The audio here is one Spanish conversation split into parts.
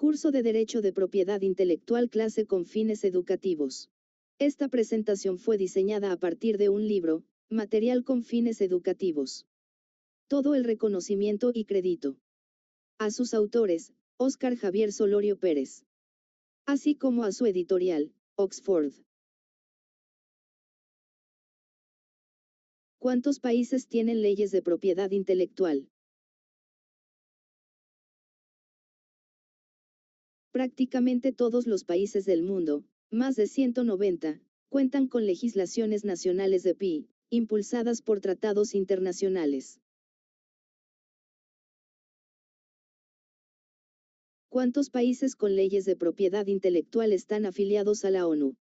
Curso de Derecho de Propiedad Intelectual clase con fines educativos. Esta presentación fue diseñada a partir de un libro, material con fines educativos. Todo el reconocimiento y crédito a sus autores, Óscar Javier Solorio Pérez, así como a su editorial, Oxford. ¿Cuántos países tienen leyes de propiedad intelectual? Prácticamente todos los países del mundo, más de 190, cuentan con legislaciones nacionales de PI, impulsadas por tratados internacionales. ¿Cuántos países con leyes de propiedad intelectual están afiliados a la ONU?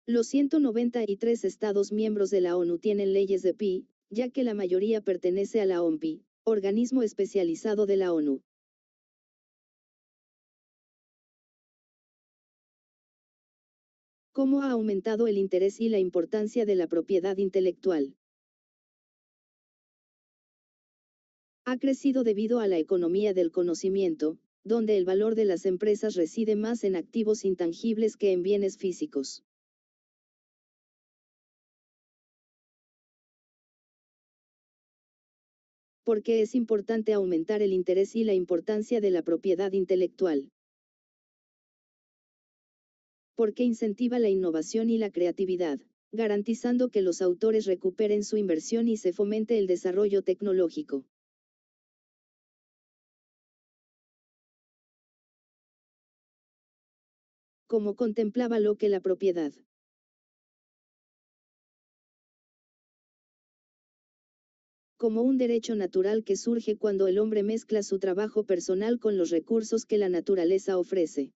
Los 193 Estados miembros de la ONU tienen leyes de PI, ya que la mayoría pertenece a la OMPI, organismo especializado de la ONU. ¿Cómo ha aumentado el interés y la importancia de la propiedad intelectual? Ha crecido debido a la economía del conocimiento, donde el valor de las empresas reside más en activos intangibles que en bienes físicos. ¿Por qué es importante aumentar el interés y la importancia de la propiedad intelectual? Porque incentiva la innovación y la creatividad, garantizando que los autores recuperen su inversión y se fomente el desarrollo tecnológico. Como contemplaba Locke la propiedad. Como un derecho natural que surge cuando el hombre mezcla su trabajo personal con los recursos que la naturaleza ofrece.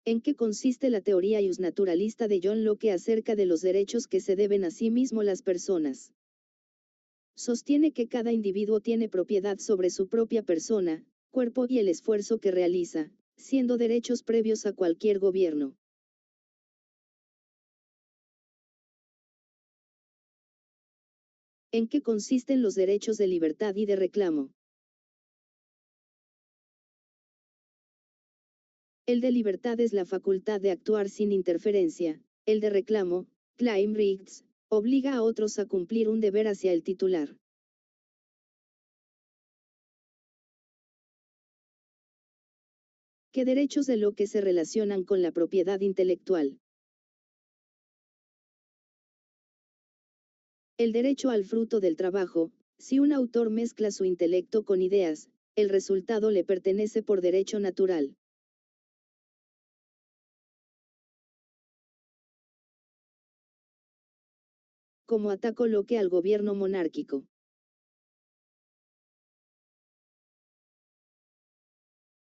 ¿En qué consiste la teoría iusnaturalista de John Locke acerca de los derechos que se deben a sí mismo las personas? Sostiene que cada individuo tiene propiedad sobre su propia persona, cuerpo y el esfuerzo que realiza, siendo derechos previos a cualquier gobierno. ¿En qué consisten los derechos de libertad y de reclamo? El de libertad es la facultad de actuar sin interferencia, el de reclamo, claim rights, obliga a otros a cumplir un deber hacia el titular. ¿Qué derechos de Locke se relacionan con la propiedad intelectual? El derecho al fruto del trabajo. Si un autor mezcla su intelecto con ideas, el resultado le pertenece por derecho natural. Como atacó Locke al gobierno monárquico.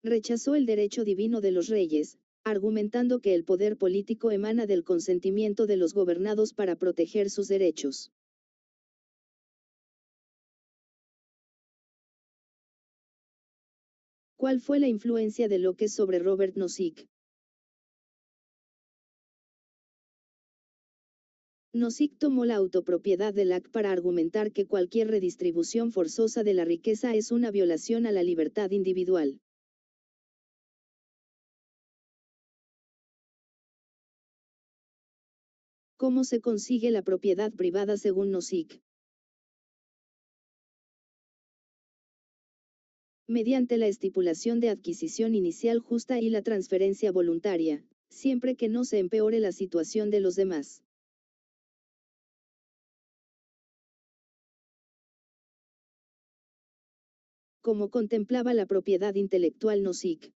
Rechazó el derecho divino de los reyes, argumentando que el poder político emana del consentimiento de los gobernados para proteger sus derechos. ¿Cuál fue la influencia de Locke sobre Robert Nozick? Nozick tomó la autopropiedad del acto para argumentar que cualquier redistribución forzosa de la riqueza es una violación a la libertad individual. ¿Cómo se consigue la propiedad privada según Nozick? Mediante la estipulación de adquisición inicial justa y la transferencia voluntaria, siempre que no se empeore la situación de los demás. Como contemplaba la propiedad intelectual Nozick.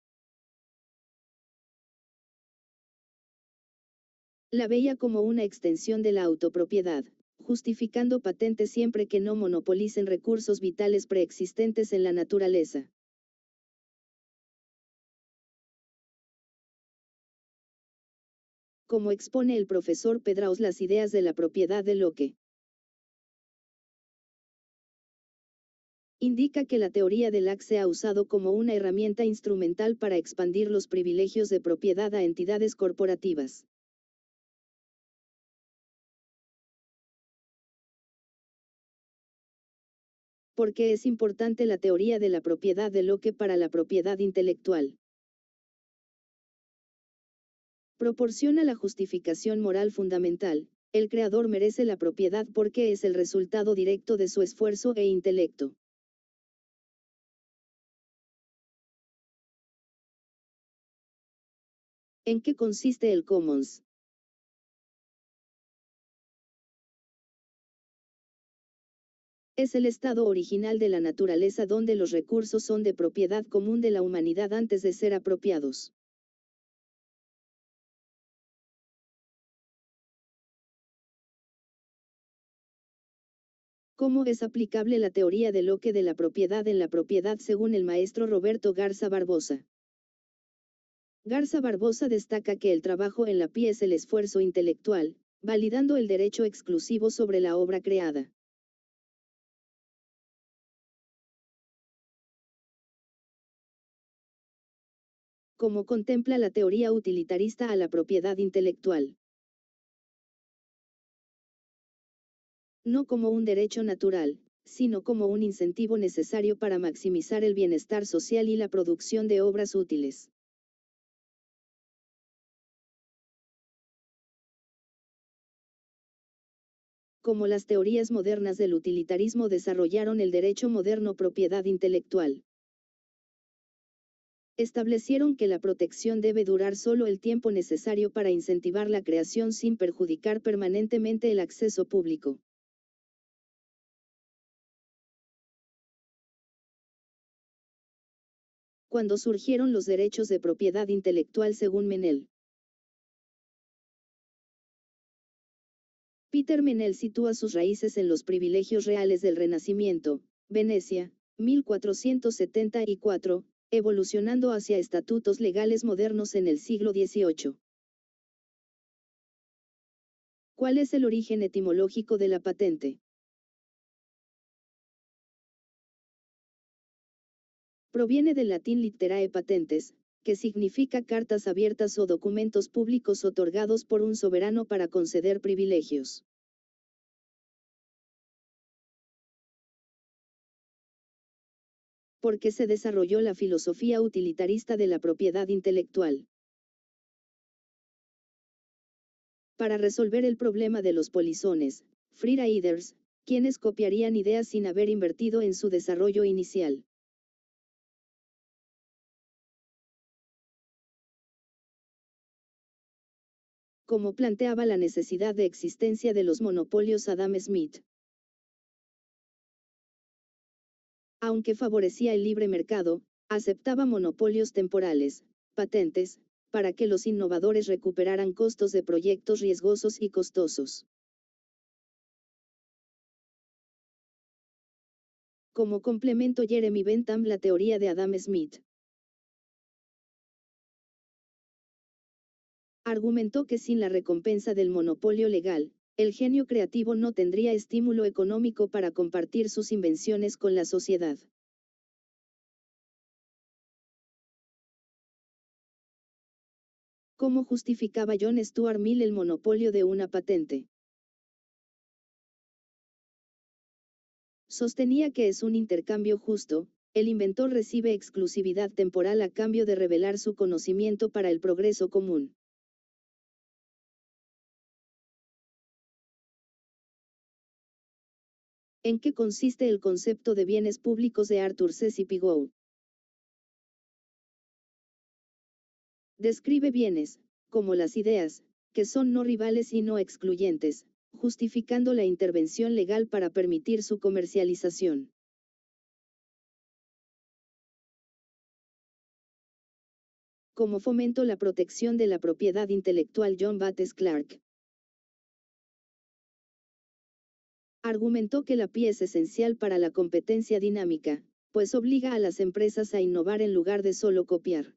La veía como una extensión de la autopropiedad, justificando patentes siempre que no monopolicen recursos vitales preexistentes en la naturaleza. Como expone el profesor Pedraos las ideas de la propiedad de Locke. Indica que la teoría del Locke se ha usado como una herramienta instrumental para expandir los privilegios de propiedad a entidades corporativas. ¿Por qué es importante la teoría de la propiedad de Locke para la propiedad intelectual? Proporciona la justificación moral fundamental: el creador merece la propiedad porque es el resultado directo de su esfuerzo e intelecto. ¿En qué consiste el commons? Es el estado original de la naturaleza donde los recursos son de propiedad común de la humanidad antes de ser apropiados. ¿Cómo es aplicable la teoría de Locke de la propiedad en la propiedad según el maestro Roberto Garza Barbosa? Garza Barbosa destaca que el trabajo en la PI es el esfuerzo intelectual, validando el derecho exclusivo sobre la obra creada. Como contempla la teoría utilitarista a la propiedad intelectual. No como un derecho natural, sino como un incentivo necesario para maximizar el bienestar social y la producción de obras útiles. Como las teorías modernas del utilitarismo desarrollaron el derecho moderno propiedad intelectual. Establecieron que la protección debe durar solo el tiempo necesario para incentivar la creación sin perjudicar permanentemente el acceso público. Cuando surgieron los derechos de propiedad intelectual según Menel. Peter Menel sitúa sus raíces en los privilegios reales del Renacimiento, Venecia, 1474, evolucionando hacia estatutos legales modernos en el siglo XVIII. ¿Cuál es el origen etimológico de la patente? Proviene del latín literae patentes, que significa cartas abiertas o documentos públicos otorgados por un soberano para conceder privilegios. ¿Por qué se desarrolló la filosofía utilitarista de la propiedad intelectual? Para resolver el problema de los polizones, freeriders, quienes copiarían ideas sin haber invertido en su desarrollo inicial. Como planteaba la necesidad de existencia de los monopolios Adam Smith. Aunque favorecía el libre mercado, aceptaba monopolios temporales, patentes, para que los innovadores recuperaran costos de proyectos riesgosos y costosos. Como complemento Jeremy Bentham la teoría de Adam Smith. Argumentó que sin la recompensa del monopolio legal, el genio creativo no tendría estímulo económico para compartir sus invenciones con la sociedad. ¿Cómo justificaba John Stuart Mill el monopolio de una patente? Sostenía que es un intercambio justo: el inventor recibe exclusividad temporal a cambio de revelar su conocimiento para el progreso común. ¿En qué consiste el concepto de bienes públicos de Arthur C. Pigou? Describe bienes, como las ideas, que son no rivales y no excluyentes, justificando la intervención legal para permitir su comercialización. Como fomento la protección de la propiedad intelectual John Bates Clark. Argumentó que la PI es esencial para la competencia dinámica, pues obliga a las empresas a innovar en lugar de solo copiar.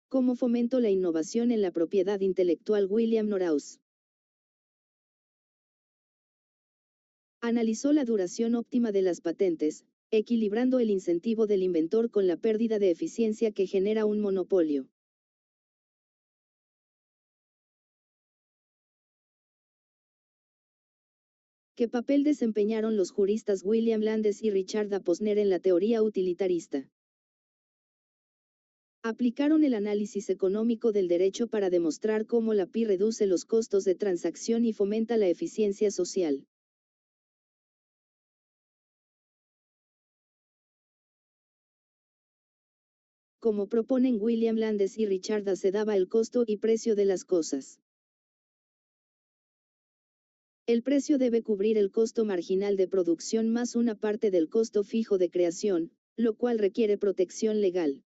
Como fomento la innovación en la propiedad intelectual William Norhaus. Analizó la duración óptima de las patentes, equilibrando el incentivo del inventor con la pérdida de eficiencia que genera un monopolio. ¿Qué papel desempeñaron los juristas William Landes y Richard A. Posner en la teoría utilitarista? Aplicaron el análisis económico del derecho para demostrar cómo la PI reduce los costos de transacción y fomenta la eficiencia social. Como proponen William Landes y Richard A. se daba el costo y precio de las cosas. El precio debe cubrir el costo marginal de producción más una parte del costo fijo de creación, lo cual requiere protección legal.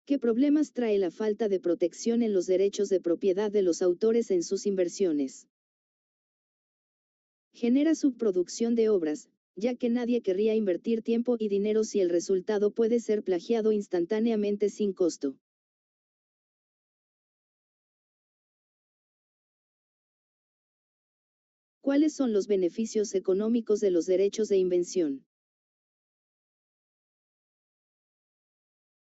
¿Qué problemas trae la falta de protección en los derechos de propiedad de los autores en sus inversiones? Genera subproducción de obras, ya que nadie querría invertir tiempo y dinero si el resultado puede ser plagiado instantáneamente sin costo. ¿Cuáles son los beneficios económicos de los derechos de invención?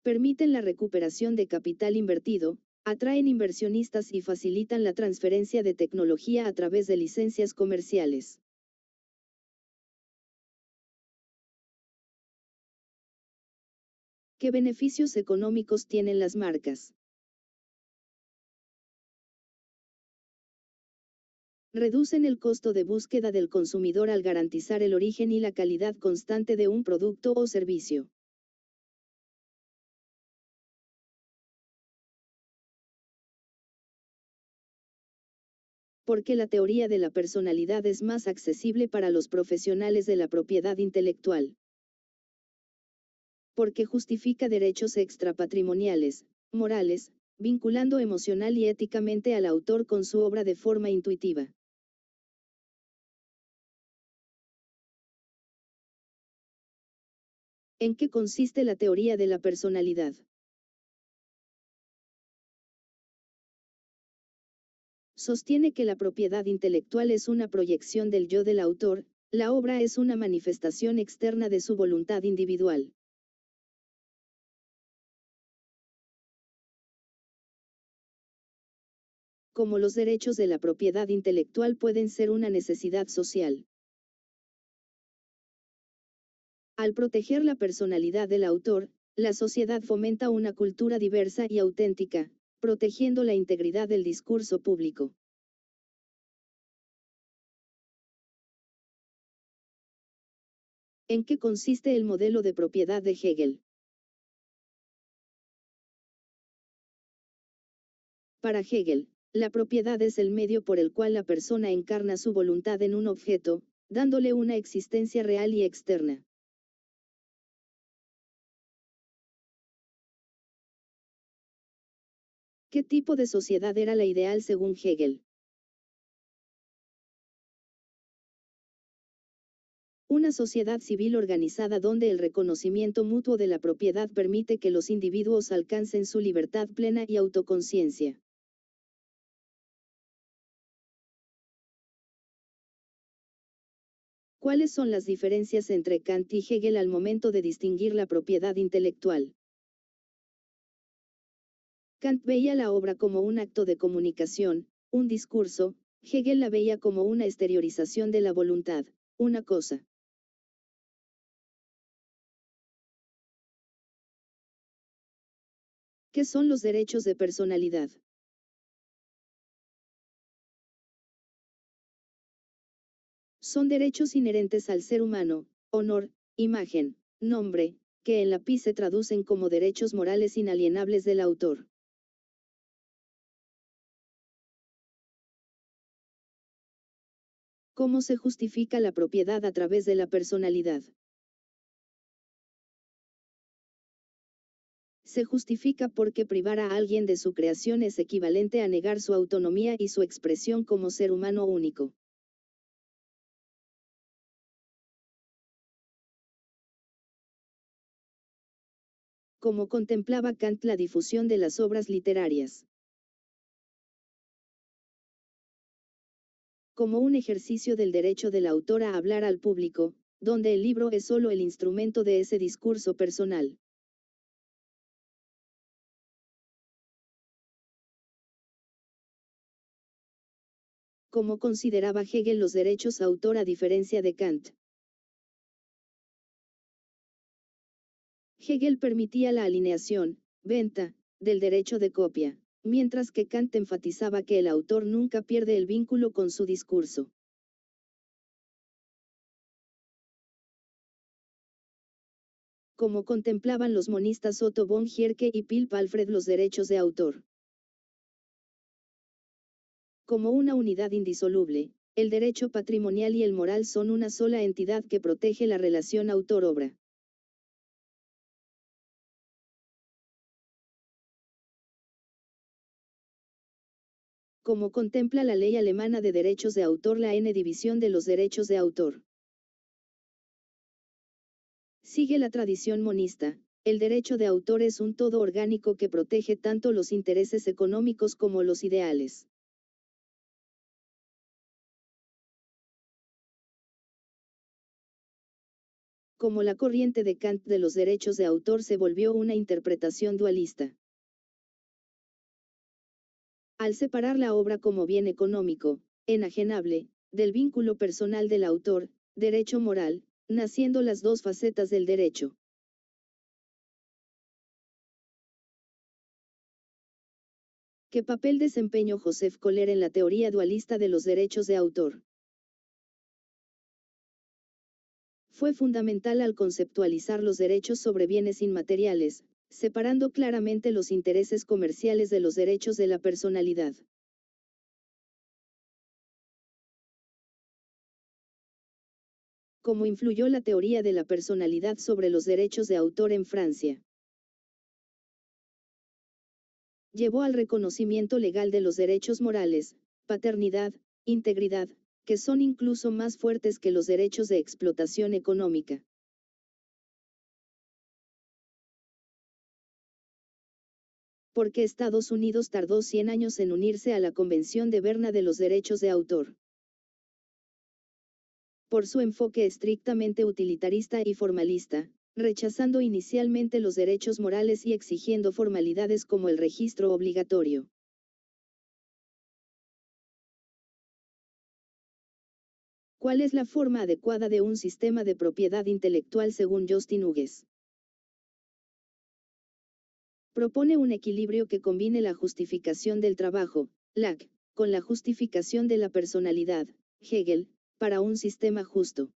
Permiten la recuperación de capital invertido, atraen inversionistas y facilitan la transferencia de tecnología a través de licencias comerciales. ¿Qué beneficios económicos tienen las marcas? Reducen el costo de búsqueda del consumidor al garantizar el origen y la calidad constante de un producto o servicio. Porque la teoría de la personalidad es más accesible para los profesionales de la propiedad intelectual. Porque justifica derechos extrapatrimoniales, morales, vinculando emocional y éticamente al autor con su obra de forma intuitiva. ¿En qué consiste la teoría de la personalidad? Sostiene que la propiedad intelectual es una proyección del yo del autor, la obra es una manifestación externa de su voluntad individual. Como los derechos de la propiedad intelectual pueden ser una necesidad social. Al proteger la personalidad del autor, la sociedad fomenta una cultura diversa y auténtica, protegiendo la integridad del discurso público. ¿En qué consiste el modelo de propiedad de Hegel? Para Hegel, la propiedad es el medio por el cual la persona encarna su voluntad en un objeto, dándole una existencia real y externa. ¿Qué tipo de sociedad era la ideal según Hegel? Una sociedad civil organizada donde el reconocimiento mutuo de la propiedad permite que los individuos alcancen su libertad plena y autoconciencia. ¿Cuáles son las diferencias entre Kant y Hegel al momento de distinguir la propiedad intelectual? Kant veía la obra como un acto de comunicación, un discurso; Hegel la veía como una exteriorización de la voluntad, una cosa. ¿Qué son los derechos de personalidad? Son derechos inherentes al ser humano, honor, imagen, nombre, que en la PI se traducen como derechos morales inalienables del autor. ¿Cómo se justifica la propiedad a través de la personalidad? Se justifica porque privar a alguien de su creación es equivalente a negar su autonomía y su expresión como ser humano único. Como contemplaba Kant la difusión de las obras literarias. Como un ejercicio del derecho del autor a hablar al público, donde el libro es solo el instrumento de ese discurso personal. ¿Cómo consideraba Hegel los derechos de autor a diferencia de Kant? Hegel permitía la alineación, venta, del derecho de copia, mientras que Kant enfatizaba que el autor nunca pierde el vínculo con su discurso. Como contemplaban los monistas Otto von Gierke y Philipp Alfred los derechos de autor. Como una unidad indisoluble, el derecho patrimonial y el moral son una sola entidad que protege la relación autor-obra. Como contempla la ley alemana de derechos de autor la N división de los derechos de autor. Sigue la tradición monista, el derecho de autor es un todo orgánico que protege tanto los intereses económicos como los ideales. Como la corriente de Kant de los derechos de autor se volvió una interpretación dualista. Al separar la obra como bien económico, enajenable, del vínculo personal del autor, derecho moral, naciendo las dos facetas del derecho. ¿Qué papel desempeñó Joseph Kohler en la teoría dualista de los derechos de autor? Fue fundamental al conceptualizar los derechos sobre bienes inmateriales, separando claramente los intereses comerciales de los derechos de la personalidad. ¿Cómo influyó la teoría de la personalidad sobre los derechos de autor en Francia? Llevó al reconocimiento legal de los derechos morales, paternidad, integridad, que son incluso más fuertes que los derechos de explotación económica. ¿Por qué Estados Unidos tardó 100 años en unirse a la Convención de Berna de los Derechos de Autor? Por su enfoque estrictamente utilitarista y formalista, rechazando inicialmente los derechos morales y exigiendo formalidades como el registro obligatorio. ¿Cuál es la forma adecuada de un sistema de propiedad intelectual según Justin Hughes? Propone un equilibrio que combine la justificación del trabajo, Locke, con la justificación de la personalidad, Hegel, para un sistema justo.